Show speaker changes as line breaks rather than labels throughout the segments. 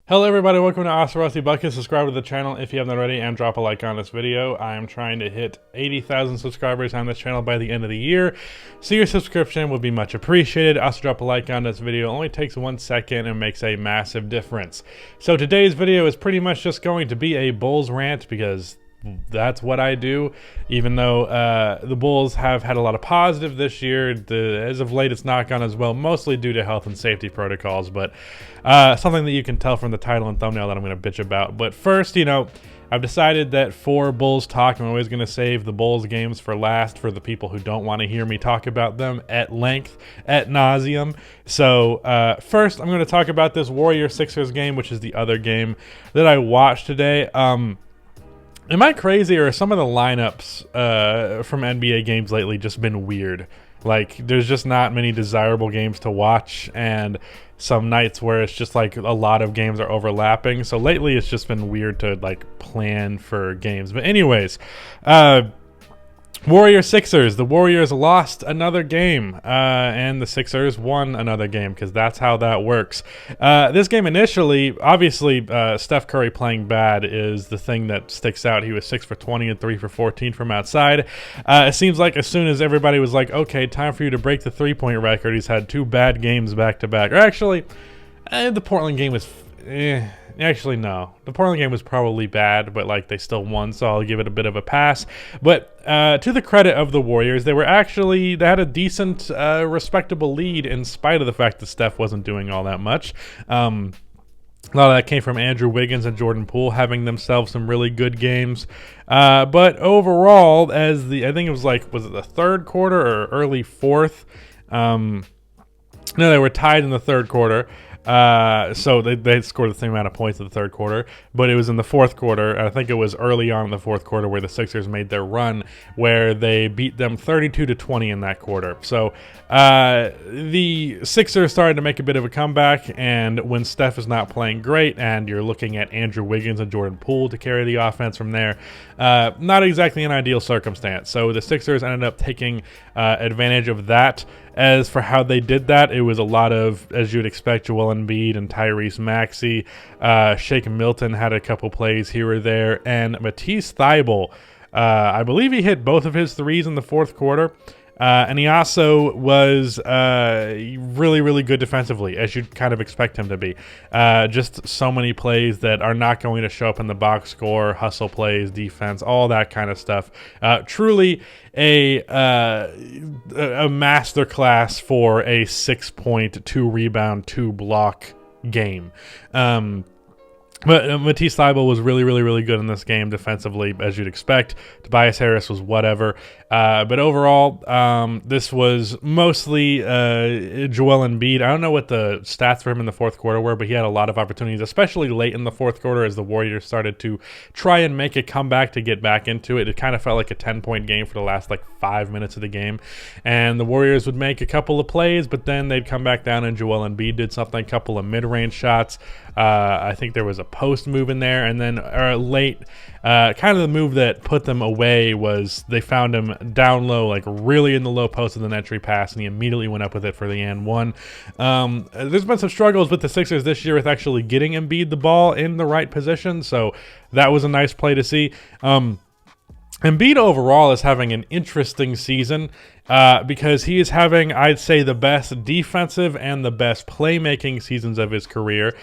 Hello everybody, welcome to Awesome Rusty Bucket. Subscribe to the channel if you haven't already and drop a like on this video. I am trying to hit 80,000 subscribers on this channel by the end of the year, so your subscription would be much appreciated. Also drop a like on this video. It only takes 1 second and makes a massive difference. So today's video is pretty much just going to be a Bulls rant because that's what I do, even though the Bulls have had a lot of positive this year. As of late, it's not gone as well, mostly due to health and safety protocols, but something that you can tell from the title and thumbnail that I'm going to bitch about. But first, I've decided that for Bulls talk, I'm always going to save the Bulls games for last for the people who don't want to hear me talk about them at length, ad nauseum. So first, I'm going to talk about this Warriors-Sixers game, which is the other game that I watched today. Am I crazy, or some of the lineups from NBA games lately just been weird? Like, there's just not many desirable games to watch, and some nights where it's just like a lot of games are overlapping. So lately it's just been weird to like plan for games. But anyways, Warriors-Sixers. The Warriors lost another game, and the Sixers won another game, because that's how that works. This game initially, obviously, Steph Curry playing bad is the thing that sticks out. He was 6 for 20 and 3 for 14 from outside. It seems like as soon as everybody was like, okay, time for you to break the three-point record, he's had 2 bad games back-to-back. Or actually, the Portland game was... Actually, no. The Portland game was probably bad, but like they still won, so I'll give it a bit of a pass. But to the credit of the Warriors, they had a decent, respectable lead in spite of the fact that Steph wasn't doing all that much. A lot of that came from Andrew Wiggins and Jordan Poole having themselves some really good games. But overall, I think it was it the third quarter or early fourth? No, they were tied in the third quarter. So they scored the same amount of points in the third quarter, but it was in the fourth quarter, and I think it was early on in the fourth quarter where the Sixers made their run, where they beat them 32-20 in that quarter. So the Sixers started to make a bit of a comeback, and when Steph is not playing great and you're looking at Andrew Wiggins and Jordan Poole to carry the offense from there, not exactly an ideal circumstance. So the Sixers ended up taking advantage of that. As for how they did that, it was a lot of, as you'd expect, Joel Embiid and Tyrese Maxey. Shake Milton had a couple plays here or there. And Matisse Thybulle, I believe he hit both of his threes in the fourth quarter. And he also was really, really good defensively, as you'd kind of expect him to be. Just so many plays that are not going to show up in the box score, hustle plays, defense, all that kind of stuff. Truly a masterclass for a 6-point, 2-rebound, 2-block game. But Matisse Thybulle was really, really, really good in this game defensively, as you'd expect. Tobias Harris was whatever. But overall, this was mostly Joel Embiid. I don't know what the stats for him in the fourth quarter were, but he had a lot of opportunities, especially late in the fourth quarter as the Warriors started to try and make a comeback to get back into it. It kind of felt like a 10-point game for the last 5 minutes of the game. And the Warriors would make a couple of plays, but then they'd come back down and Joel Embiid did something, a couple of mid-range shots. I think there was a post move in there, and then late, kind of the move that put them away was they found him down low, really in the low post of the entry pass, and he immediately went up with it for the and one. There's been some struggles with the Sixers this year with actually getting Embiid the ball in the right position, so that was a nice play to see. Embiid overall is having an interesting season because he is having, I'd say, the best defensive and the best playmaking season of his career,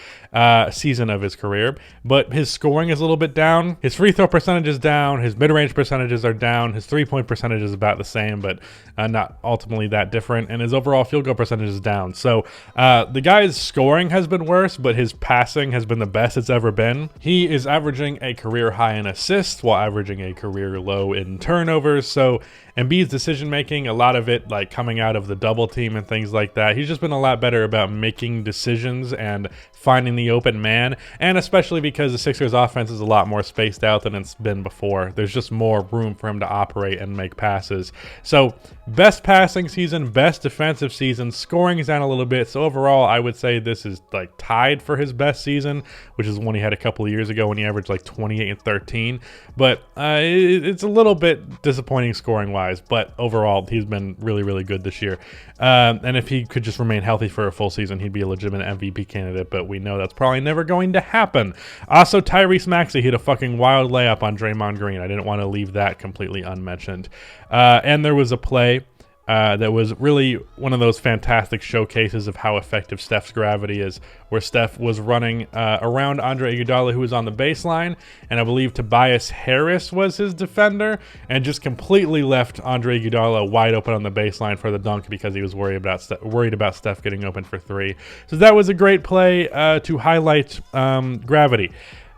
but his scoring is a little bit down. His free throw percentage is down. His mid-range percentages are down. His three-point percentage is about the same, but not ultimately that different. And his overall field goal percentage is down. So the guy's scoring has been worse, but his passing has been the best it's ever been. He is averaging a career high in assists while averaging a career low in turnovers. So Embiid's decision-making, a lot of it coming out of the double team and things like that. He's just been a lot better about making decisions and finding the open man, and especially because the Sixers offense is a lot more spaced out than it's been before. There's just more room for him to operate and make passes. So best passing season, best defensive season, scoring is down a little bit. So overall, I would say this is tied for his best season, which is one he had a couple of years ago when he averaged 28 and 13. But it's a little bit disappointing scoring wise, but overall he's He's been really, really good this year. And if he could just remain healthy for a full season, he'd be a legitimate MVP candidate, but we know that's probably never going to happen. Also, Tyrese Maxey hit a fucking wild layup on Draymond Green. I didn't want to leave that completely unmentioned. And there was a play that was really one of those fantastic showcases of how effective Steph's gravity is, where Steph was running around Andre Iguodala, who was on the baseline, and I believe Tobias Harris was his defender, and just completely left Andre Iguodala wide open on the baseline for the dunk because he was worried about Steph getting open for three. So that was a great play to highlight gravity.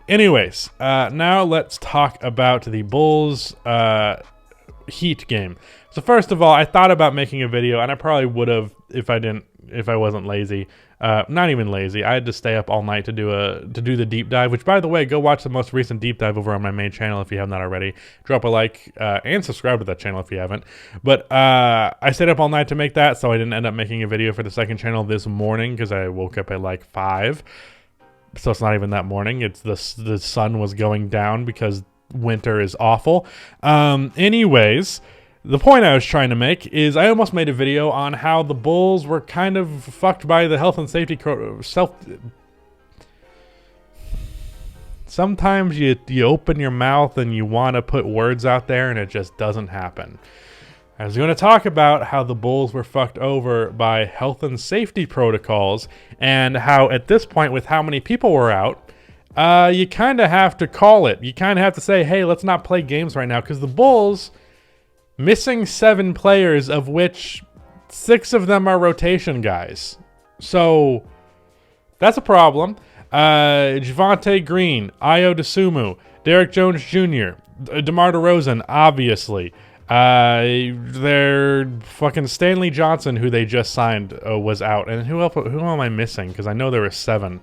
Anyways, now let's talk about the Bulls Heat game. So first of all, I thought about making a video, and I probably would have if I wasn't lazy. Not even lazy. I had to stay up all night to do the deep dive, which, by the way, go watch the most recent deep dive over on my main channel if you have not already. Drop a like and subscribe to that channel if you haven't. But I stayed up all night to make that, so I didn't end up making a video for the second channel this morning because I woke up at like 5. So it's not even that morning. It's the sun was going down because winter is awful. Anyways, the point I was trying to make is I almost made a video on how the Bulls were kind of fucked by the health and safety Sometimes you open your mouth and you want to put words out there and it just doesn't happen. I was going to talk about how the Bulls were fucked over by health and safety protocols and how at this point with how many people were out, you kind of have to call it. You kind of have to say, hey, let's not play games right now because the Bulls missing 7 players, of which 6 of them are rotation guys. So that's a problem. Javonte Green, Ayo Dosunmu, Derek Jones Jr., DeMar DeRozan, obviously. Their fucking Stanley Johnson, who they just signed, was out. And who am I missing? Because I know there were 7.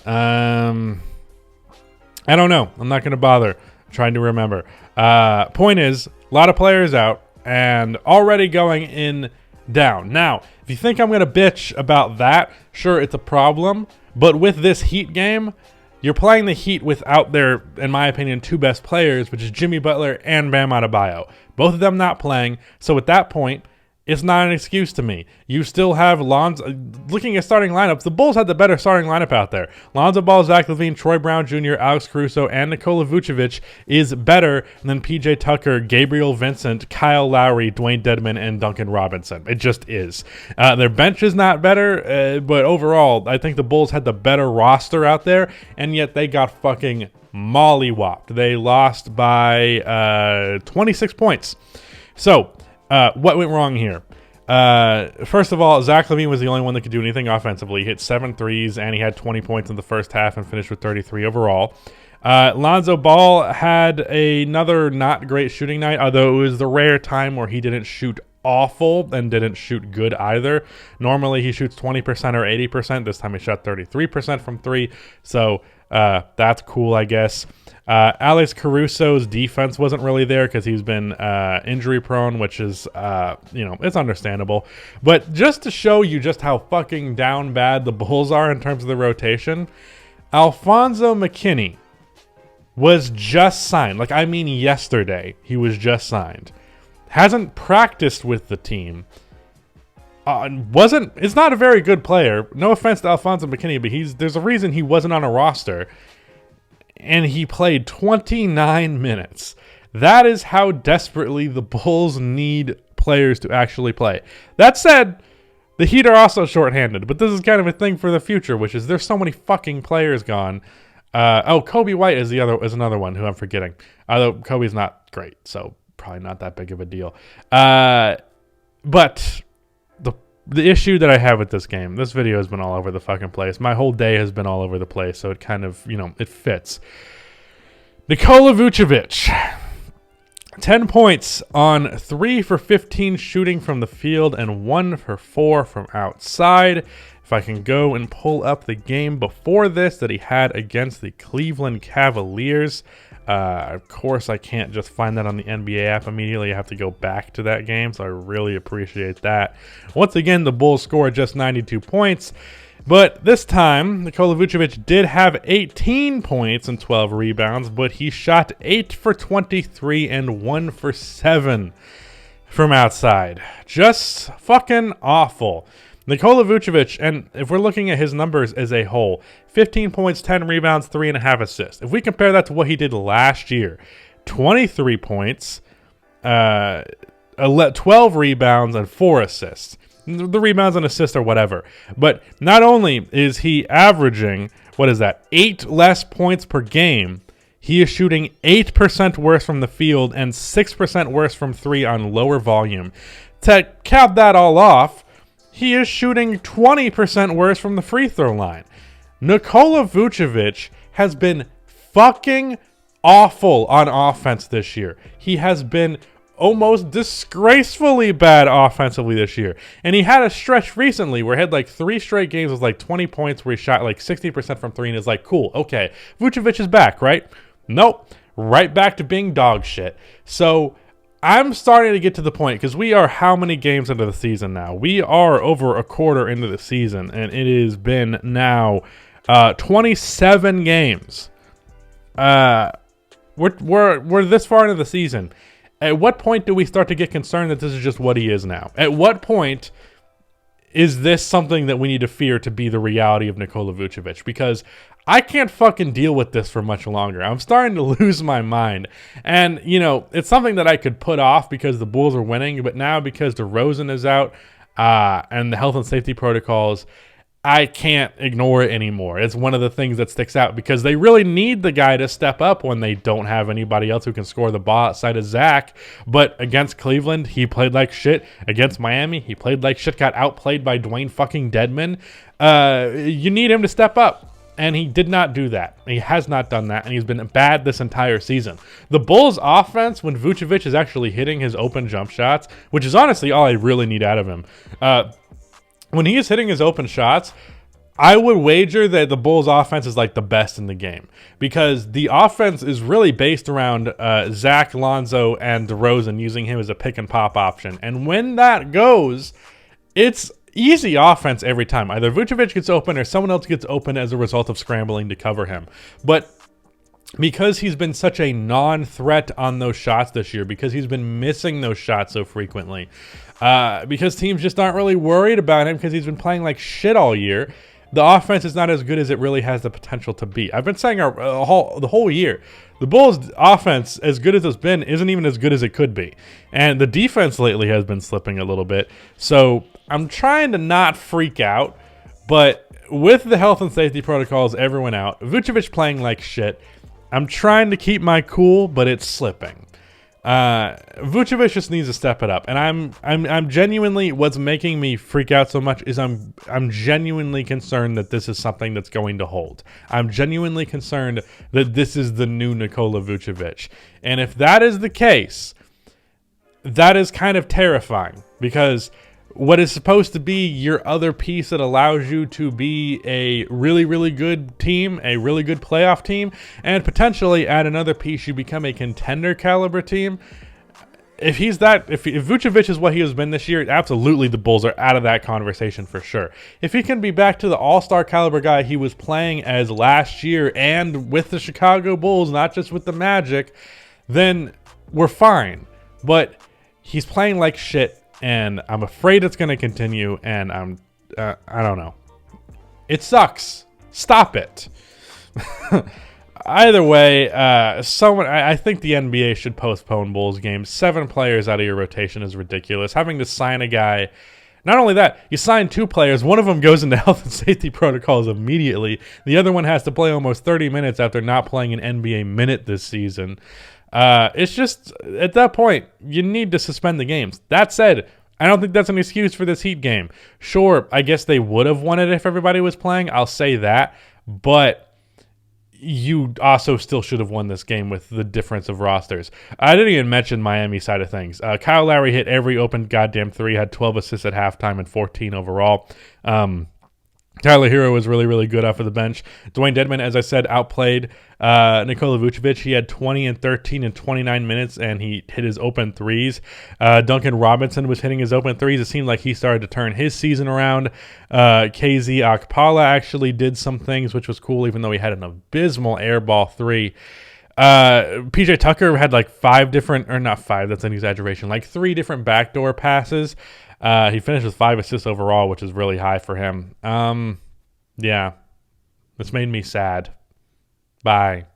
I don't know. I'm not going to bother. I'm trying to remember. Point is, a lot of players out and already going in down. Now, if you think I'm going to bitch about that, sure, it's a problem. But with this Heat game, you're playing the Heat without their, in my opinion, 2 best players, which is Jimmy Butler and Bam Adebayo. Both of them not playing. So at that point, it's not an excuse to me. You still have Lonzo. Looking at starting lineups, the Bulls had the better starting lineup out there. Lonzo Ball, Zach LaVine, Troy Brown Jr., Alex Caruso, and Nikola Vucevic is better than PJ Tucker, Gabriel Vincent, Kyle Lowry, Dwayne Dedmon, and Duncan Robinson. It just is. Their bench is not better, but overall, I think the Bulls had the better roster out there, and yet they got fucking mollywopped. They lost by 26 points. So, what went wrong here? First of all, Zach LaVine was the only one that could do anything offensively. He hit 7 threes, and he had 20 points in the first half and finished with 33 overall. Lonzo Ball had another not great shooting night, although it was the rare time where he didn't shoot awful and didn't shoot good either. Normally, he shoots 20% or 80%. This time he shot 33% from 3, so that's cool, I guess. Alex Caruso's defense wasn't really there because he's been injury prone, which is, it's understandable. But just to show you just how fucking down bad the Bulls are in terms of the rotation, Alfonso McKinney was just signed. Like, I mean yesterday, he was just signed. Hasn't practiced with the team. It's not a very good player. No offense to Alfonso McKinney, but there's a reason he wasn't on a roster. And he played 29 minutes. That is how desperately the Bulls need players to actually play. That said, the Heat are also shorthanded, but this is kind of a thing for the future, which is there's so many fucking players gone. Kobe White is another one who I'm forgetting. Although Kobe's not great, so probably not that big of a deal. But the issue that I have with this game, this video has been all over the fucking place. My whole day has been all over the place, so it kind of, it fits. Nikola Vucevic, 10 points on 3 for 15 shooting from the field and 1 for 4 from outside. If I can go and pull up the game before this that he had against the Cleveland Cavaliers. Of course, I can't just find that on the NBA app immediately. I have to go back to that game, so I really appreciate that. Once again, the Bulls scored just 92 points. But this time, Nikola Vucevic did have 18 points and 12 rebounds, but he shot 8 for 23 and 1 for 7 from outside. Just fucking awful. Nikola Vucevic, and if we're looking at his numbers as a whole, 15 points, 10 rebounds, 3.5 assists. If we compare that to what he did last year, 23 points, 12 rebounds, and 4 assists. The rebounds and assists are whatever. But not only is he averaging, 8 less points per game, he is shooting 8% worse from the field and 6% worse from 3 on lower volume. To cap that all off, he is shooting 20% worse from the free throw line. Nikola Vucevic has been fucking awful on offense this year. He has been almost disgracefully bad offensively this year. And he had a stretch recently where he had like 3 straight games with like 20 points where he shot like 60% from 3 and is like, cool, okay, Vucevic is back, right? Nope. Right back to being dog shit. So I'm starting to get to the point, because we are how many games into the season now? We are over a quarter into the season, and it has been now 27 games. We're this far into the season. At what point do we start to get concerned that this is just what he is now? At what point is this something that we need to fear to be the reality of Nikola Vucevic? Because I can't fucking deal with this for much longer. I'm starting to lose my mind. And, it's something that I could put off because the Bulls are winning, but now because DeRozan is out and the health and safety protocols, I can't ignore it anymore. It's one of the things that sticks out because they really need the guy to step up when they don't have anybody else who can score the ball outside of Zach. But against Cleveland, he played like shit. Against Miami, he played like shit, got outplayed by Dwayne fucking Dedman. You need him to step up. And he did not do that. He has not done that, and he's been bad this entire season. The Bulls' offense, when Vucevic is actually hitting his open jump shots, which is honestly all I really need out of him, when he is hitting his open shots, I would wager that the Bulls' offense is like the best in the game, because the offense is really based around Zach, Lonzo, and DeRozan, using him as a pick-and-pop option. And when that goes, it's easy offense every time. Either Vucevic gets open or someone else gets open as a result of scrambling to cover him. But because he's been such a non-threat on those shots this year, because he's been missing those shots so frequently, because teams just aren't really worried about him because he's been playing like shit all year, the offense is not as good as it really has the potential to be. I've been saying the whole year, the Bulls' offense, as good as it's been, isn't even as good as it could be. And the defense lately has been slipping a little bit. So I'm trying to not freak out, but with the health and safety protocols, everyone out, Vucevic playing like shit, I'm trying to keep my cool, but it's slipping. Vucevic just needs to step it up, and I'm genuinely, what's making me freak out so much is I'm genuinely concerned that this is something that's going to hold. I'm genuinely concerned that this is the new Nikola Vucevic, and if that is the case, that is kind of terrifying, because what is supposed to be your other piece that allows you to be a really, really good team, a really good playoff team, and potentially add another piece, you become a contender caliber team. If Vucevic is what he has been this year, absolutely the Bulls are out of that conversation for sure. If he can be back to the all-star caliber guy he was playing as last year and with the Chicago Bulls, not just with the Magic, then we're fine. But he's playing like shit, and I'm afraid it's going to continue, and I don't know. It sucks. Stop it. Either way, I think the NBA should postpone Bulls games. 7 players out of your rotation is ridiculous. Having to sign a guy, not only that, you sign 2 players. One of them goes into health and safety protocols immediately. The other one has to play almost 30 minutes after not playing an NBA minute this season. It's just, at that point, you need to suspend the games. That said, I don't think that's an excuse for this Heat game. Sure, I guess they would have won it if everybody was playing. I'll say that. But you also still should have won this game with the difference of rosters. I didn't even mention Miami side of things. Kyle Lowry hit every open goddamn 3, had 12 assists at halftime and 14 overall. Tyler Hero was really, really good off of the bench. Dwayne Dedman, as I said, outplayed Nikola Vucevic. He had 20 and 13 in 29 minutes, and he hit his open threes. Duncan Robinson was hitting his open threes. It seemed like he started to turn his season around. KZ Okpala actually did some things, which was cool, even though he had an abysmal air ball 3. PJ Tucker had like 5 different, or not 5, that's an exaggeration, like 3 different backdoor passes. He finished with 5 assists overall, which is really high for him. Yeah, this made me sad. Bye.